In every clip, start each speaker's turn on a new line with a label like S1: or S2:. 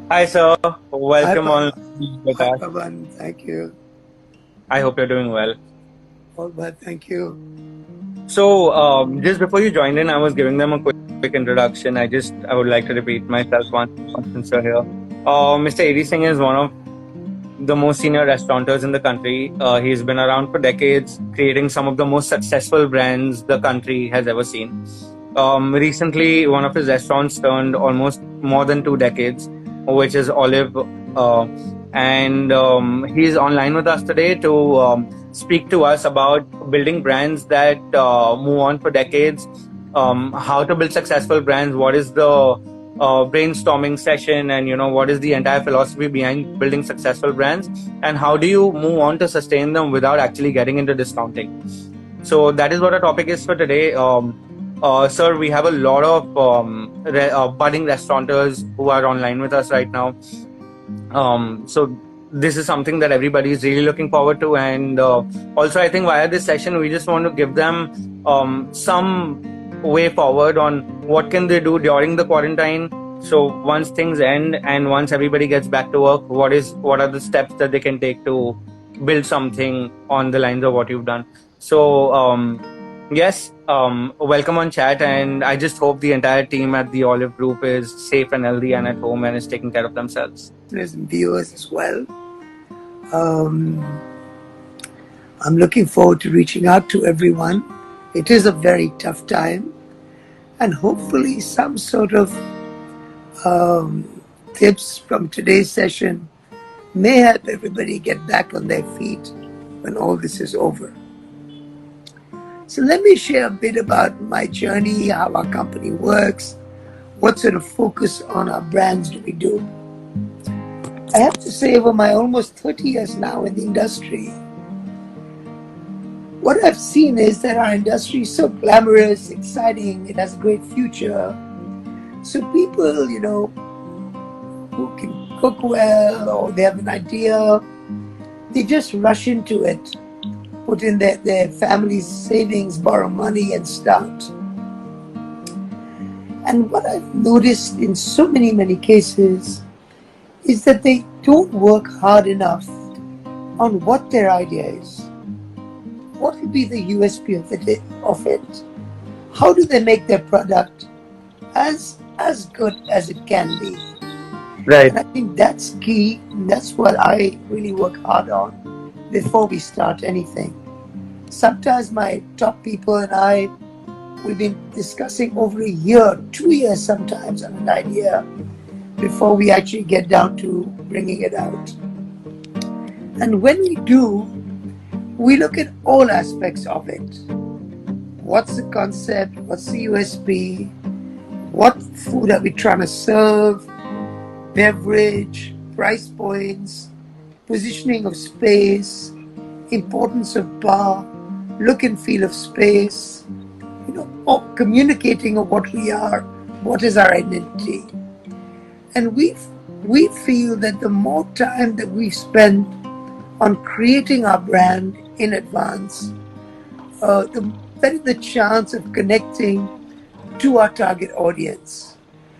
S1: Hi, sir.
S2: Hi,
S1: Welcome on with
S2: Hi,
S1: us.
S2: Pawan. Thank you.
S1: I hope you're doing well.
S2: All well, thank you.
S1: So, just before you joined in, I was giving them a quick introduction. I would like to repeat myself once since you're here. Mr. A.D. Singh is one of the most senior restaurateurs in the country. He's been around for decades, creating some of the most successful brands the country has ever seen. Recently, one of his restaurants turned almost more than 2 decades, which is Olive. Uh, and he's online with us today to speak to us about building brands that move on for decades, how to build successful brands, what is the brainstorming session, and what is the entire philosophy behind building successful brands, and how do you move on to sustain them without actually getting into discounting. So that is what our topic is for today. Sir, we have a lot of budding restaurateurs who are online with us right now. So this is something that everybody is really looking forward to, and also I think via this session we just want to give them some way forward on what can they do during the quarantine. So once things end and once everybody gets back to work, what are the steps that they can take to build something on the lines of what you've done. So yes, welcome on chat, and I just hope the entire team at the Olive Group is safe and healthy and at home and is taking care of themselves.
S2: Listeners and viewers as well. I'm looking forward to reaching out to everyone. It is a very tough time, and hopefully, some sort of tips from today's session may help everybody get back on their feet when all this is over. So, let me share a bit about my journey, how our company works, what sort of focus on our brands do we do. I have to say, over my almost 30 years now in the industry, what I've seen is that our industry is so glamorous, exciting, it has a great future. So people, who can cook well or they have an idea, they just rush into it, put in their family's savings, borrow money, and start. And what I've noticed in so many cases is that they don't work hard enough on what their idea is. What will be the USP of it? How do they make their product as good as it can be?
S1: Right.
S2: And I think that's key. And that's what I really work hard on before we start anything. Sometimes my top people and I, we've been discussing over a year, 2 years sometimes, on an idea before we actually get down to bringing it out. And when we do, we look at all aspects of it. What's the concept? What's the USP? What food are we trying to serve? Beverage, price points, positioning of space, importance of bar, look and feel of space, or communicating of what we are, what is our identity. And we feel that the more time that we spend on creating our brand in advance, the better the chance of connecting to our target audience,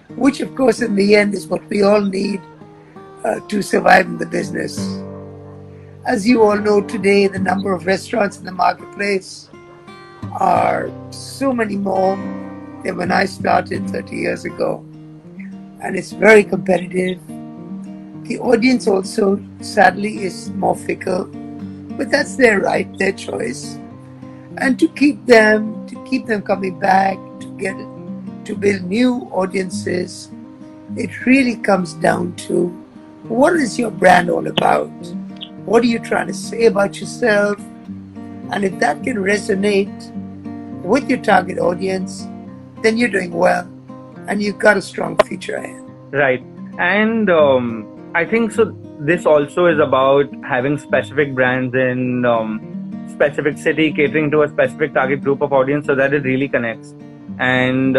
S2: which of course in the end is what we all need to survive in the business. As you all know today, the number of restaurants in the marketplace are so many more than when I started 30 years ago. And it's very competitive. The audience also, sadly, is more fickle, but that's their right, their choice. And to keep them coming back, to build new audiences, it really comes down to what is your brand all about? What are you trying to say about yourself? And if that can resonate with your target audience, then you're doing well and you've got a strong future ahead.
S1: Right. And I think so. This also is about having specific brands in specific city, catering to a specific target group of audience so that it really connects. And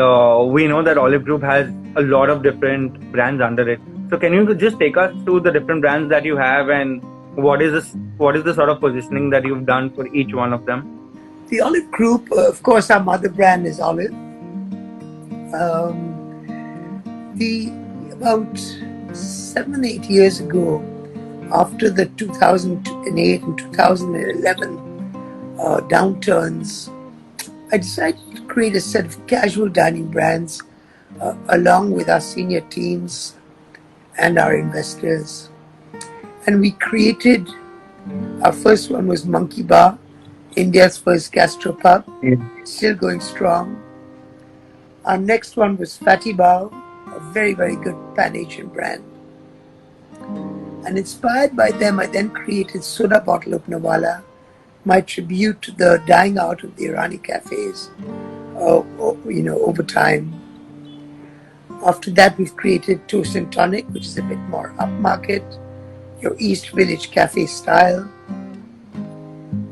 S1: we know that Olive Group has a lot of different brands under it. So can you just take us through the different brands that you have and what is the sort of positioning that you've done for each one of them?
S2: The Olive Group, of course, our mother brand is Olive. The about 7, 8 years ago, after the 2008 and 2011 downturns, I decided to create a set of casual dining brands along with our senior teams and our investors. And we created, our first one was Monkey Bar, India's first gastropub, still going strong. Our next one was Fatty Bao, a very, very good Pan-Asian brand. And inspired by them, I then created Soda Bottle Opener Wala, my tribute to the dying out of the Irani cafes, over time. After that, we've created Toast and Tonic, which is a bit more upmarket, your East Village cafe style.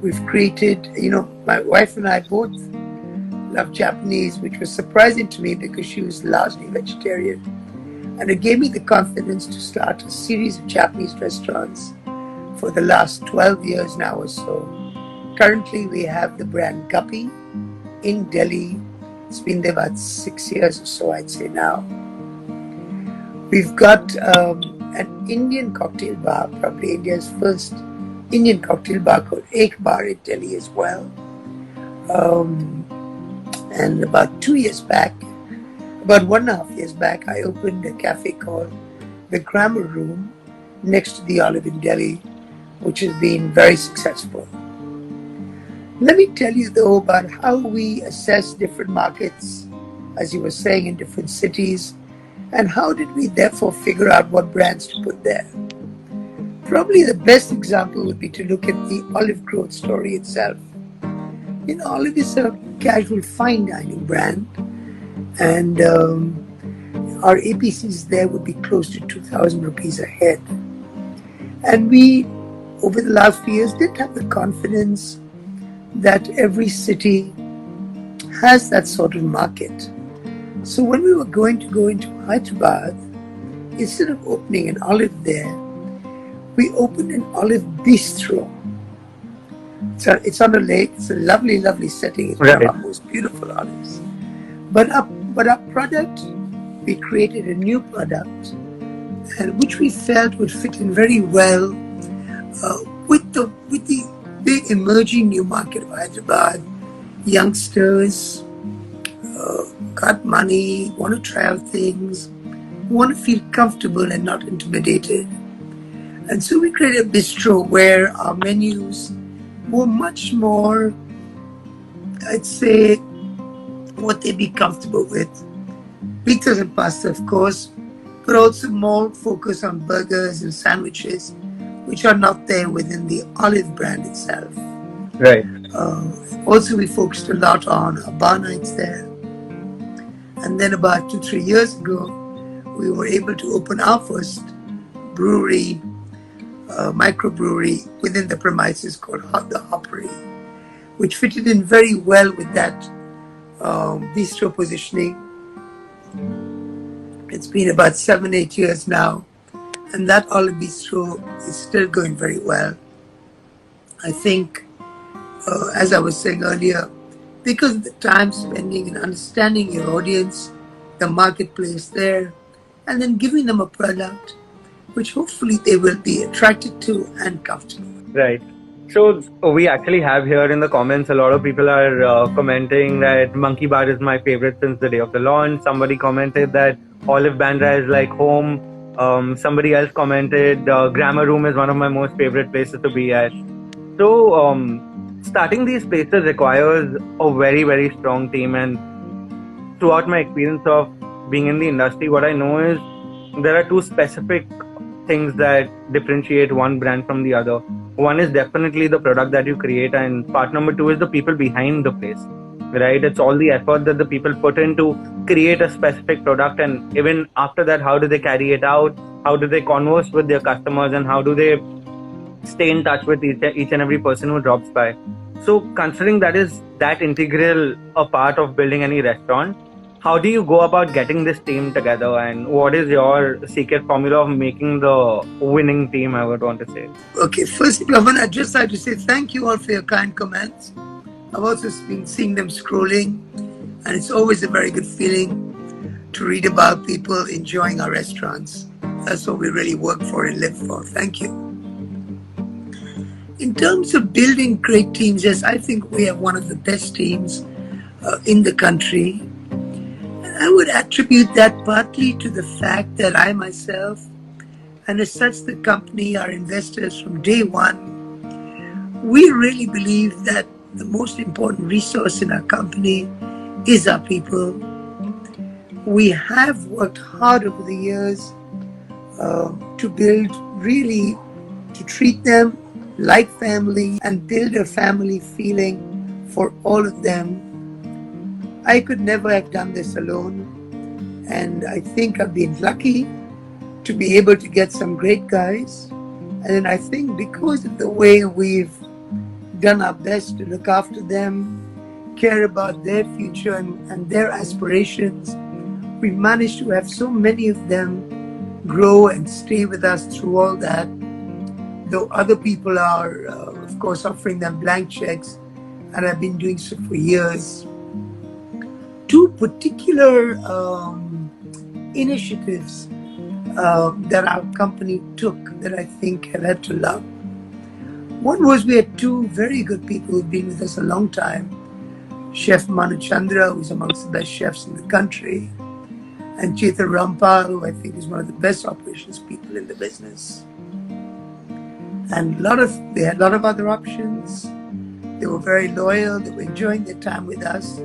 S2: We've created, my wife and I both love Japanese, which was surprising to me because she was largely vegetarian. And it gave me the confidence to start a series of Japanese restaurants for the last 12 years now or so. Currently, we have the brand Guppy in Delhi. It's been there about 6 years or so, I'd say now. We've got an Indian cocktail bar, probably India's first Indian cocktail bar called Ek Bar in Delhi as well. And about 2 years back, about 1.5 years back, I opened a cafe called the Grammar Room next to the Olive in Delhi, which has been very successful. Let me tell you though about how we assess different markets, as you were saying, in different cities, and how did we therefore figure out what brands to put there. Probably the best example would be to look at the Olive growth story itself. Olive is a casual fine dining brand, and our APCs there would be close to 2,000 rupees a head. And we, over the last few years, did have the confidence that every city has that sort of market. So when we were going to go into Hyderabad, instead of opening an Olive there, we opened an Olive bistro. It's on a lake. It's a lovely, lovely setting. It's one of our most beautiful olives. But our product, we created a new product, and which we felt would fit in very well with the big emerging new market of Hyderabad. Youngsters got money, want to try out things, want to feel comfortable and not intimidated. And so we created a bistro where our menus were much more, I'd say, what they'd be comfortable with. Pizzas and pasta, of course, but also more focus on burgers and sandwiches, which are not there within the Olive brand itself.
S1: Right.
S2: Also, we focused a lot on our bar nights there. And then about 2-3 years ago, we were able to open our first brewery, microbrewery within the premises called the Hoppery, which fitted in very well with that bistro positioning. It's been about 7-8 years now, and that Olive Bistro is still going very well. I think, as I was saying earlier, because of the time spending and understanding your audience, the marketplace there, and then giving them a product which hopefully they will be attracted to and comfortable.
S1: Right. So we actually have here in the comments, a lot of people are commenting that Monkey Bar is my favorite since the day of the launch. Somebody commented that Olive Bandra is like home. Somebody else commented Grammar Room is one of my most favorite places to be at. So starting these places requires a very, very strong team. And throughout my experience of being in the industry, what I know is there are two specific things that differentiate one brand from the other. One is definitely the product that you create, and part number two is the people behind the place, right? It's all the effort that the people put in to create a specific product, and even after that, how do they carry it out? How do they converse with their customers, and how do they stay in touch with each and every person who drops by? So considering that is that integral a part of building any restaurant, how do you go about getting this team together, and what is your secret formula of making the winning team, I would want to say?
S2: Okay, first, Pawan, I'd just like to say thank you all for your kind comments. I've also been seeing them scrolling, and it's always a very good feeling to read about people enjoying our restaurants. That's what we really work for and live for. Thank you. In terms of building great teams, yes, I think we have one of the best teams in the country. And I would attribute that partly to the fact that I myself, and as such the company, our investors from day one, we really believe that the most important resource in our company is our people. We have worked hard over the years to build, really, to treat them like family and build a family feeling for all of them. I could never have done this alone, and I think I've been lucky to be able to get some great guys. And I think because of the way we've done our best to look after them, care about their future and their aspirations, we've managed to have so many of them grow and stay with us through all that, though other people are, of course, offering them blank checks, and I've been doing so for years. Two particular initiatives that our company took that I think have had to love. One was we had two very good people who've been with us a long time. Chef Manu Chandra, who's amongst the best chefs in the country, and Chetan Rampal, who I think is one of the best operations people in the business. And they had a lot of other options. They were very loyal. They were enjoying their time with us.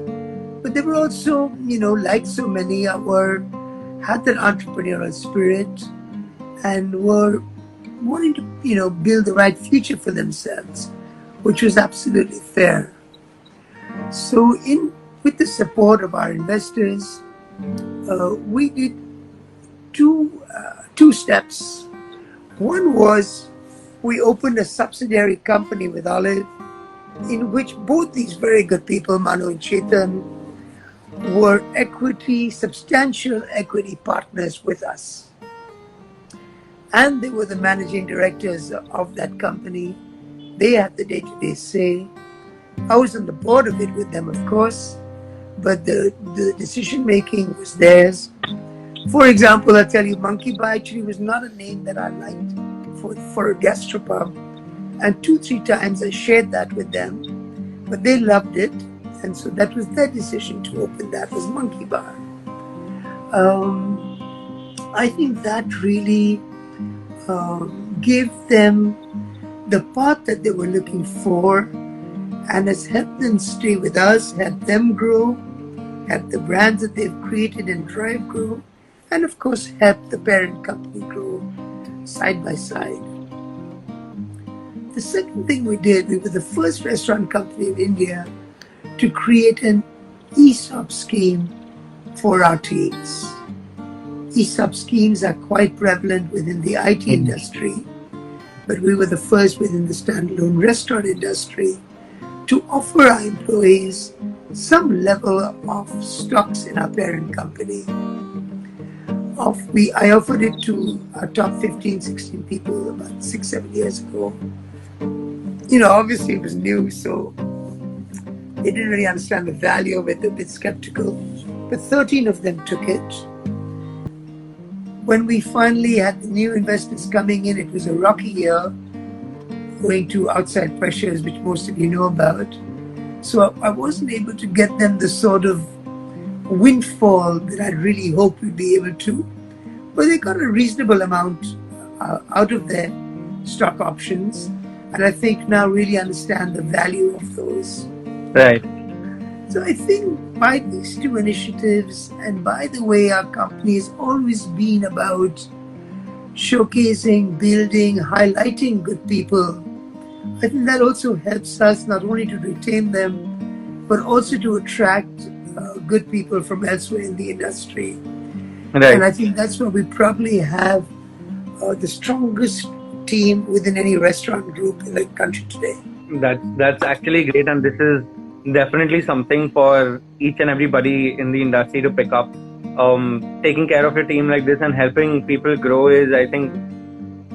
S2: But they were also, like so many, had that entrepreneurial spirit and were wanting to, build the right future for themselves, which was absolutely fair. So with the support of our investors, we did two steps. One was we opened a subsidiary company with Olive, in which both these very good people, Manu and Chetan, were substantial equity partners with us. And they were the managing directors of that company. They had the day-to-day say. I was on the board of it with them, of course, but the decision-making was theirs. For example, I'll tell you, Monkey Bar actually was not a name that I liked for a gastropub. And 2-3 times I shared that with them, but they loved it. And so that was their decision to open that as Monkey Bar. I think that really gave them the path that they were looking for and has helped them stay with us, helped them grow, helped the brands that they've created and drive grow, and of course helped the parent company grow side by side. The second thing we did, we were the first restaurant company in India to create an ESOP scheme for our teams. ESOP schemes are quite prevalent within the IT industry, but we were the first within the standalone restaurant industry to offer our employees some level of stocks in our parent company. I offered it to our top 15, 16 people about 6-7 years ago. Obviously it was new, so they didn't really understand the value of it. They were a bit skeptical, but 13 of them took it. When we finally had the new investors coming in, it was a rocky year, owing to outside pressures, which most of you know about. So I wasn't able to get them the sort of windfall that I really hoped we'd be able to. But they got a reasonable amount out of their stock options, and I think now really understand the value of those.
S1: Right.
S2: So I think by these two initiatives, and by the way our company has always been about showcasing, building, highlighting good people, I think that also helps us not only to retain them, but also to attract good people from elsewhere in the industry.
S1: Right.
S2: And I think that's why we probably have the strongest team within any restaurant group in the country today.
S1: That's actually great, and this is definitely something for each and everybody in the industry to pick up. Taking care of your team like this and helping people grow is, I think,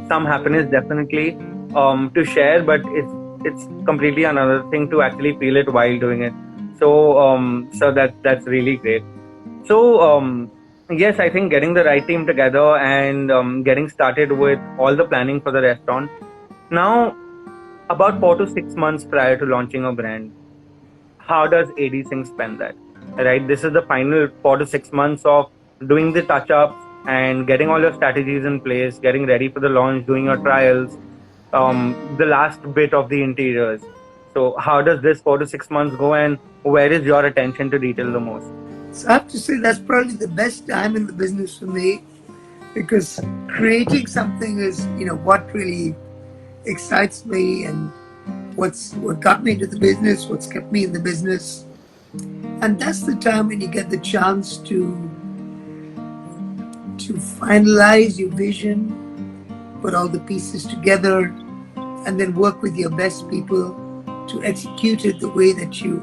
S1: some happiness definitely to share, but it's completely another thing to actually feel it while doing it. So that's really great. So Yes, I think getting the right team together and getting started with all the planning for the restaurant. Now, about 4 to 6 months prior to launching a brand, how does AD Singh spend that? Right, this is the final 4 to 6 months of doing the touch ups and getting all your strategies in place, getting ready for the launch, doing your trials, the last bit of the interiors. So, how does this 4 to 6 months go, and where is your attention to detail the most?
S2: So I have to say that's probably the best time in the business for me, because creating something is, what really excites me, and what got me into the business, what's kept me in the business. And that's the time when you get the chance to finalize your vision, put all the pieces together, and then work with your best people to execute it the way that you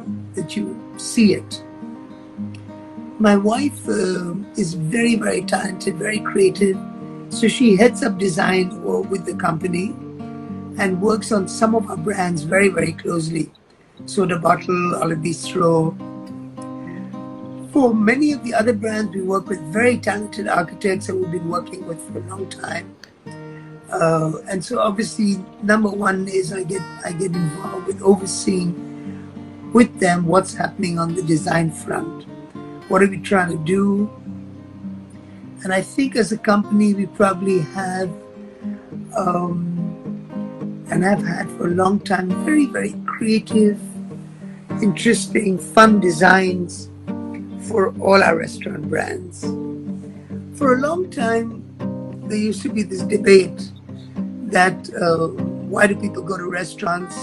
S2: see it. My wife is very, very talented, very creative. So she heads up design with the company and works on some of our brands very, very closely. Soda Bottle, All of Bistro. For many of the other brands, we work with very talented architects that we've been working with for a long time. And so obviously, number one is I get involved with overseeing with them what's happening on the design front. What are we trying to do? And I think as a company, we probably have, and have had for a long time, very, very creative, interesting, fun designs for all our restaurant brands. For a long time, there used to be this debate that why do people go to restaurants?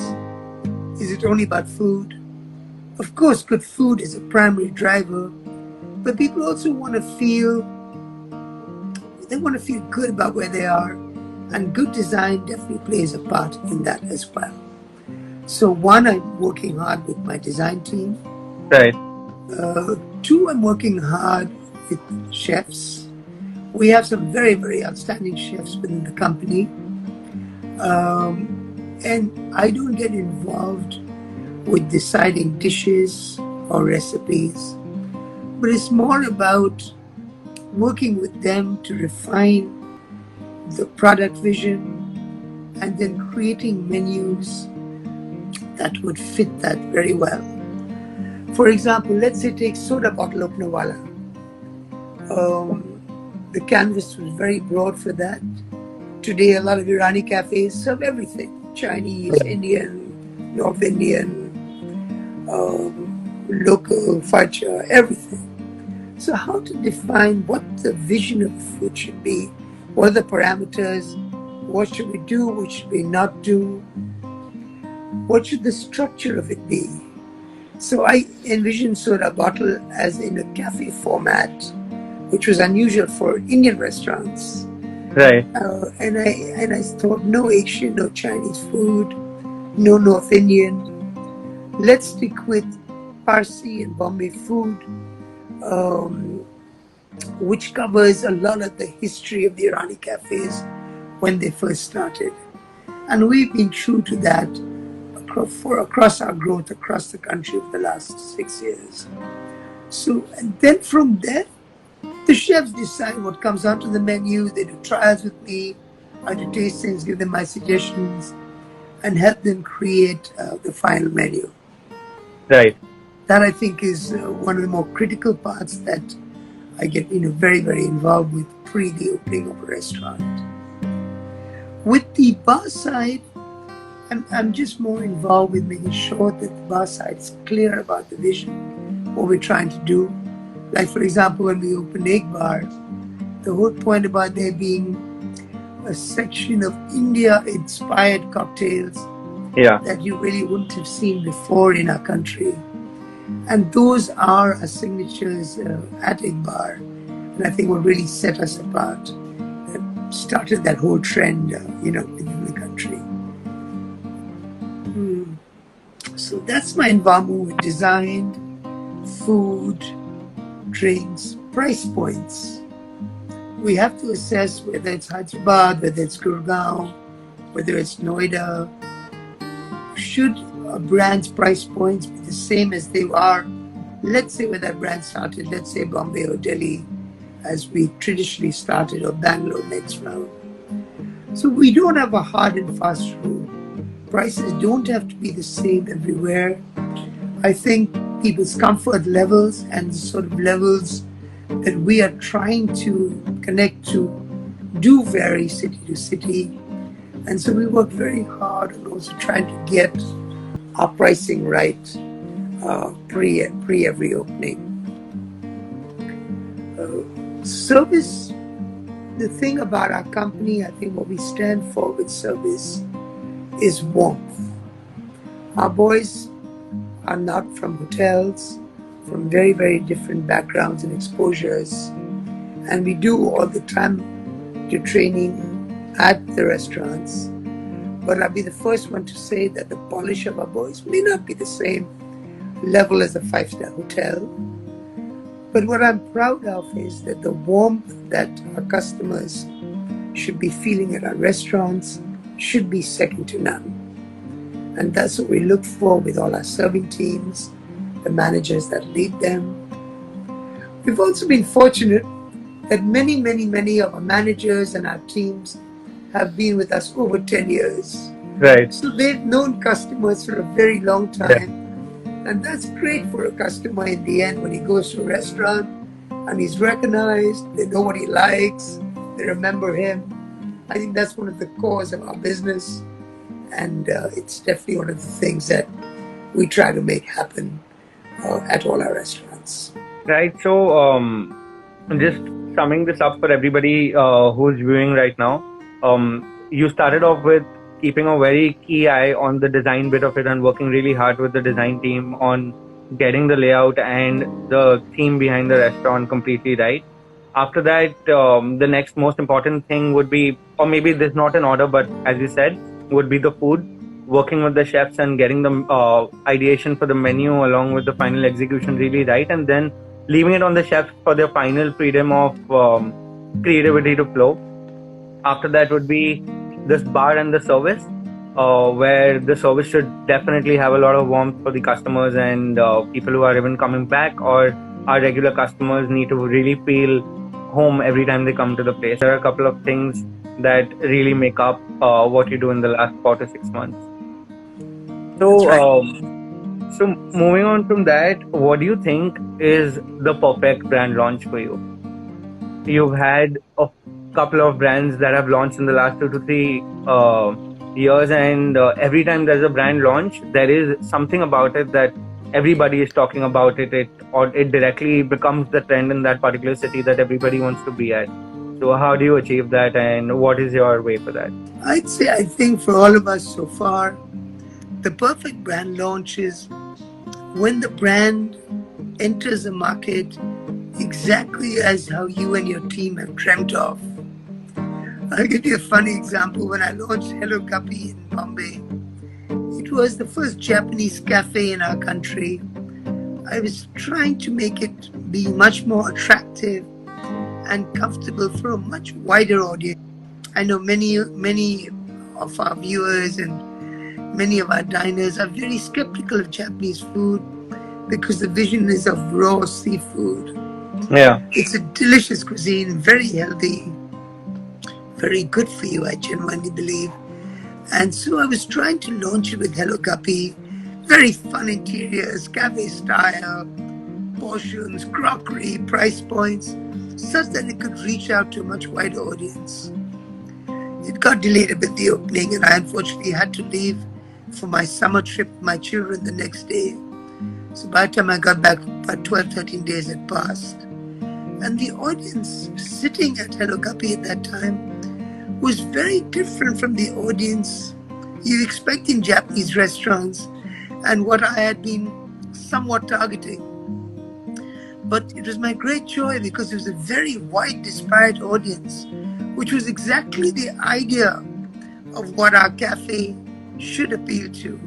S2: Is it only about food? Of course, good food is a primary driver, but people also want to feel good about where they are, and good design definitely plays a part in that as well. So one, I'm working hard with my design team.
S1: Right.
S2: Two, I'm working hard with chefs. We have some very, very outstanding chefs within the company. And I don't get involved with deciding dishes or recipes, but it's more about working with them to refine the product vision and then creating menus that would fit that very well. For example, let's say take Soda Bottle Opener Wala. The canvas was very broad for that. Today, a lot of Irani cafes serve everything: Chinese, Indian, North Indian, local, facha, everything. So how to define what the vision of the food should be? What are the parameters? What should we do? What should we not do? What should the structure of it be? So I envisioned Soda Bottle as in a cafe format, which was unusual for Indian restaurants.
S1: Right.
S2: And I thought, no Asian, no Chinese food, no North Indian. Let's stick with Parsi and Bombay food, which covers a lot of the history of the Irani cafes when they first started. And we've been true to that across our growth across the country over the last 6 years. So, and then from there, the chefs decide what comes onto the menu. They do trials with me. I do tastings, give them my suggestions, and help them create the final menu.
S1: Right.
S2: That I think is one of the more critical parts that I get very, very involved with pre the opening of a restaurant. With the bar side, I'm just more involved with making sure that the bar side is clear about the vision, what we're trying to do. Like, for example, when we opened Egg Bar, the whole point about there being a section of India-inspired cocktails that you really wouldn't have seen before in our country. And those are our signatures at Egg Bar. And I think what really set us apart, that started that whole trend, within the country. So that's my involvement with design, food, drinks, price points. We have to assess whether it's Hyderabad, whether it's Gurgaon, whether it's Noida. Should a brand's price points be the same as they are, let's say, when that brand started, let's say Bombay or Delhi, as we traditionally started, or Bangalore next round. So we don't have a hard and fast rule. Prices don't have to be the same everywhere. I think people's comfort levels and the sort of levels that we are trying to connect to do vary city to city. And so we work very hard on also trying to get our pricing right pre every opening. Service, the thing about our company, I think what we stand for with service is warmth. Our boys are not from hotels, from very, very different backgrounds and exposures. And we do all the time to training at the restaurants. But I'll be the first one to say that the polish of our boys may not be the same level as a five-star hotel. But what I'm proud of is that the warmth that our customers should be feeling at our restaurants should be second to none. And that's what we look for with all our serving teams, the managers that lead them. We've also been fortunate that many of our managers and our teams have been with us over 10 years.
S1: Right.
S2: So they've known customers for a very long
S1: Yeah.
S2: time. And that's great for a customer in the end when he goes to a restaurant and he's recognized, they know what he likes, they remember him. I think that's one of the cores of our business. And it's definitely one of the things that we try to make happen at all our restaurants.
S1: Right. So, just summing this up for everybody who's viewing right now, you started off with keeping a very key eye on the design bit of it and working really hard with the design team on getting the layout and the theme behind the restaurant completely right. After that, the next most important thing would be, or maybe this is not in order, but as you said, would be the food. Working with the chefs and getting the ideation for the menu along with the final execution really right, and then leaving it on the chefs for their final freedom of creativity to flow. After that would be this bar and the service, where the service should definitely have a lot of warmth for the customers and people who are even coming back, or our regular customers need to really feel home every time they come to the place. There are a couple of things that really make up what you do in the last 4 to 6 months. So,
S2: That's right.
S1: So moving on from that, what do you think is the perfect brand launch for you? You've had a couple of brands that have launched in the last 2 to 3 years, and every time there's a brand launch, there is something about it that everybody is talking about it, or it directly becomes the trend in that particular city that everybody wants to be at. So how do you achieve that, and what is your way for that?
S2: I'd say, I think for all of us so far, the perfect brand launch is when the brand enters the market exactly as how you and your team have dreamt of. I'll give you a funny example. When I launched Hello Guppy in Bombay, it was the first Japanese cafe in our country. I was trying to make it be much more attractive and comfortable for a much wider audience. I know many of our viewers and many of our diners are very skeptical of Japanese food because the vision is of raw seafood.
S1: Yeah.
S2: It's a delicious cuisine, very healthy, very good for you, I genuinely believe. And so I was trying to launch it with Hello Guppy, very fun interiors, cafe style, portions, crockery, price points, such that it could reach out to a much wider audience. It got delayed a bit, the opening, and I unfortunately had to leave for my summer trip with my children the next day. So by the time I got back, about 12, 13 days had passed. And the audience sitting at Hello Guppy at that time was very different from the audience you expect in Japanese restaurants and what I had been somewhat targeting. But it was my great joy because it was a very wide, disparate audience, which was exactly the idea of what our cafe should appeal to.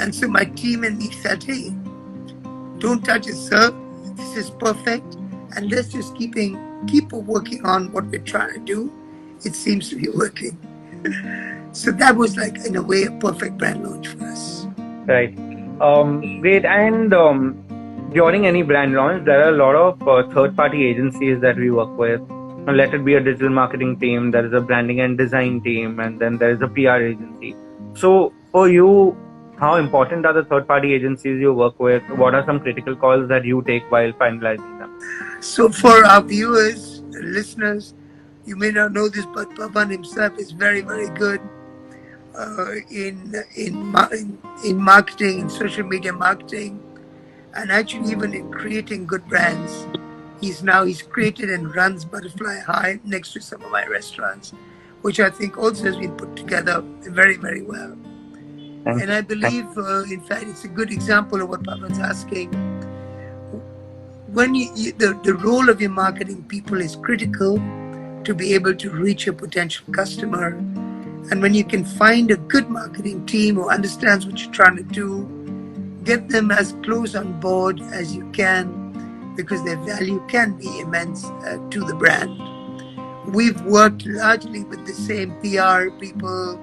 S2: And so my team and me felt, hey, don't touch it, sir. This is perfect. And let's just keep working on what we're trying to do. It seems to be working. So that was like, in a way, a perfect brand launch for us.
S1: Right. Great. And during any brand launch, there are a lot of third-party agencies that we work with. Let it be a digital marketing team, there is a branding and design team, and then there is a PR agency. So, for you, how important are the third-party agencies you work with? What are some critical calls that you take while finalizing them?
S2: So, for our viewers, listeners, you may not know this, but Pawan himself is very, very good in marketing, in social media marketing, and actually even in creating good brands. He's created and runs Butterfly High next to some of my restaurants, which I think also has been put together very, very well.
S1: Thank
S2: And
S1: you.
S2: I believe, in fact, it's a good example of what Pawan's asking. When the role of your marketing people is critical to be able to reach a potential customer. And when you can find a good marketing team who understands what you're trying to do, get them as close on board as you can, because their value can be immense to the brand. We've worked largely with the same PR people,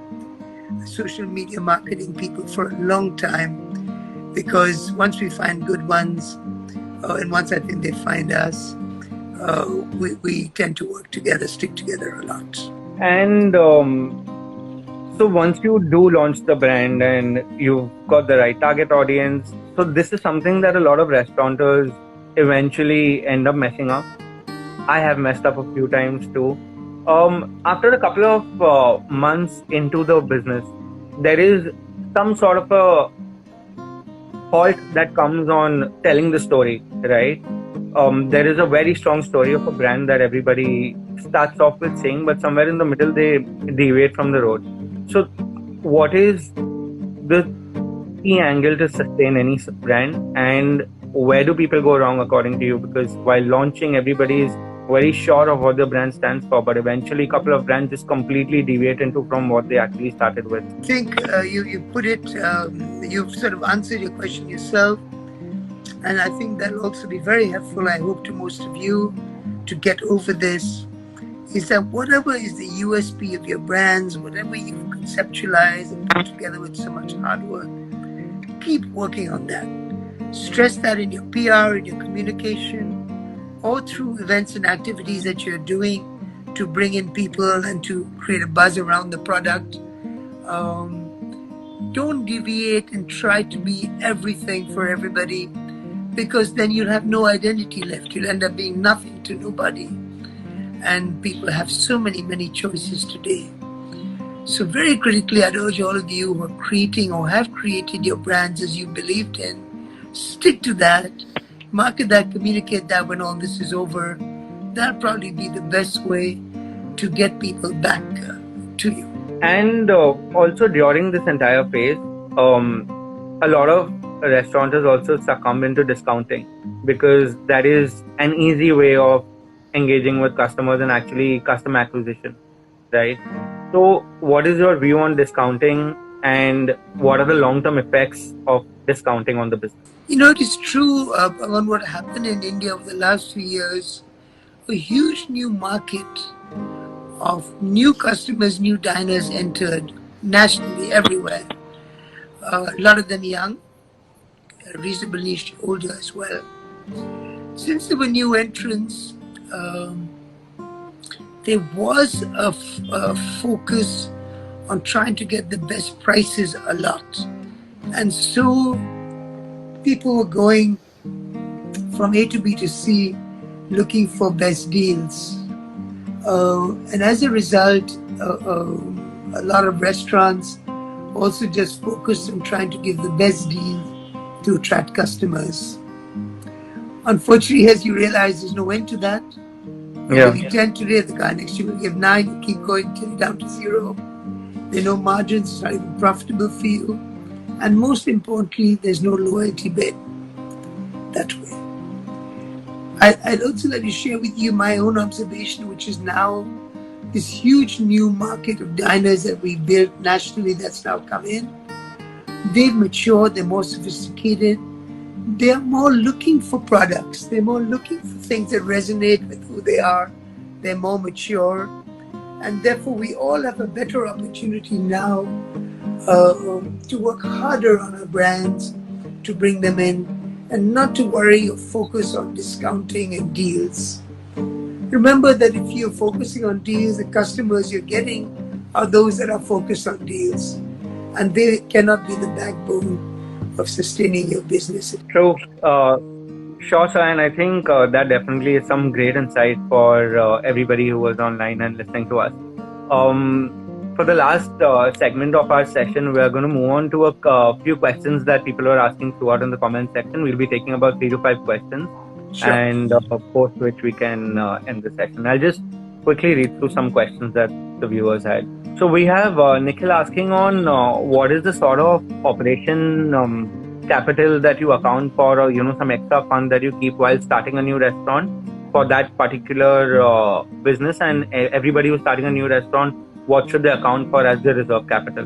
S2: social media marketing people for a long time, because once we find good ones, and once I think they find us, we tend to work together, stick together a lot.
S1: And so once you do launch the brand and you've got the right target audience, so this is something that a lot of restaurateurs eventually end up messing up. I have messed up a few times too. After a couple of months into the business, there is some sort of a halt that comes on telling the story, right? There is a very strong story of a brand that everybody starts off with saying, but somewhere in the middle they deviate from the road. So, what is the key angle to sustain any brand, and where do people go wrong according to you? Because while launching, everybody is very sure of what the brand stands for, but eventually a couple of brands just completely deviate into from what they actually started with.
S2: I think you put it, you've sort of answered your question yourself, and I think that'll also be very helpful, I hope, to most of you to get over this, is that whatever is the USP of your brands, whatever you've conceptualized and put together with so much hard work, keep working on that. Stress that in your PR, in your communication, or through events and activities that you're doing to bring in people and to create a buzz around the product. Don't deviate and try to be everything for everybody, because then you'll have no identity left. You'll end up being nothing to nobody. And people have so many choices today. So very critically, I'd urge all of you who are creating or have created your brands as you believed in, stick to that, market that, communicate that when all this is over. That'll probably be the best way to get people back to you.
S1: And also during this entire phase, a lot of restaurateurs also succumb into discounting, because that is an easy way of engaging with customers and actually customer acquisition, right? So, what is your view on discounting, and what are the long-term effects of discounting on the business?
S2: You know, it is true on what happened in India over the last few years. A huge new market of new customers, new diners entered nationally, everywhere. A lot of them young, reasonably older as well. Since there were new entrants, there was a focus on trying to get the best prices a lot. And so people were going from A to B to C looking for best deals. And as a result, a lot of restaurants also just focused on trying to give the best deal to attract customers. Unfortunately, as you realize, there's no end to that.
S1: Yeah.
S2: You're giving 10 today, the guy next year will give 9, you keep going till you're down to 0. There are no margins, it's not even profitable for you. And most importantly, there's no loyalty bid that way. I'd also like to share with you my own observation, which is now this huge new market of diners that we built nationally that's now come in. They've matured, they're more sophisticated, they're more looking for products, they're more looking for things that resonate with who they are, they're more mature, and therefore we all have a better opportunity now to work harder on our brands, to bring them in and not to worry or focus on discounting and deals. Remember that if you're focusing on deals, the customers you're getting are those that are focused on deals, and they cannot be the backbone of sustaining your business.
S1: True. Sure, sir. And I think that definitely is some great insight for everybody who was online and listening to us. For the last segment of our session, we are going to move on to a few questions that people are asking throughout in the comment section. We'll be taking about 3 to 5 questions,
S2: Sure.
S1: and post which we can end the session. I'll just quickly read through some questions that the viewers had. So we have Nikhil asking on what is the sort of operation capital that you account for, or some extra fund that you keep while starting a new restaurant for that particular business, and everybody who's starting a new restaurant, what should they account for as their reserve capital?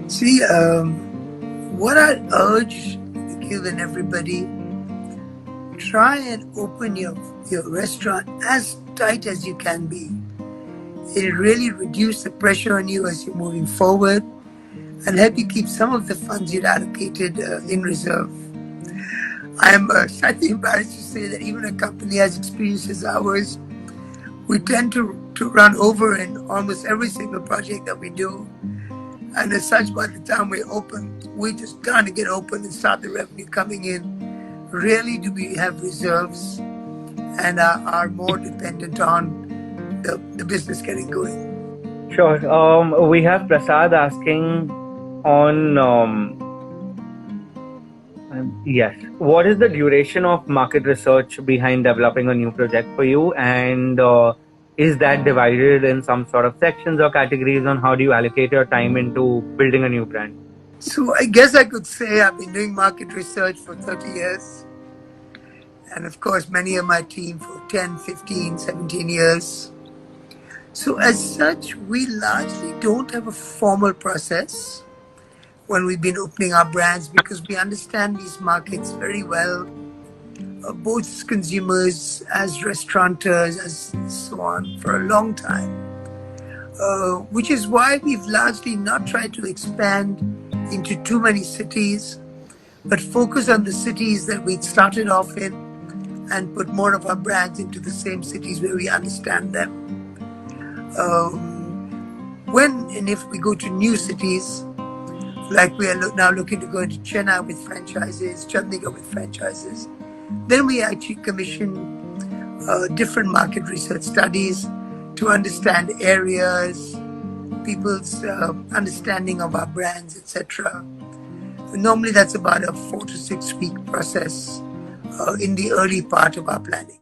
S2: See, what I'd urge Nikhil and everybody, try and open your restaurant as tight as you can be. It'll really reduce the pressure on you as you're moving forward and help you keep some of the funds you'd allocated in reserve. I am slightly embarrassed to say that even a company as experienced as ours, we tend to run over in almost every single project that we do. And as such, by the time we're open, we're just trying to get open and start the revenue coming in. Rarely do we have reserves and are more dependent on the business getting going.
S1: Sure. We have Prasad asking on yes, what is the duration of market research behind developing a new project for you, and is that divided in some sort of sections or categories on how do you allocate your time into building a new brand?
S2: So I guess I could say I've been doing market research for 30 years. And of course, many of my team for 10, 15, 17 years. So as such, we largely don't have a formal process when we've been opening our brands because we understand these markets very well, both as consumers, as restaurateurs, as so on, for a long time. Which is why we've largely not tried to expand into too many cities, but focus on the cities that we started off in and put more of our brands into the same cities where we understand them. When and if we go to new cities, like we are now looking to go into Chennai with franchises, Chandigarh with franchises, then we actually commission different market research studies to understand areas, people's understanding of our brands, etc. Normally that's about a 4 to 6 week process in the early part of our planning.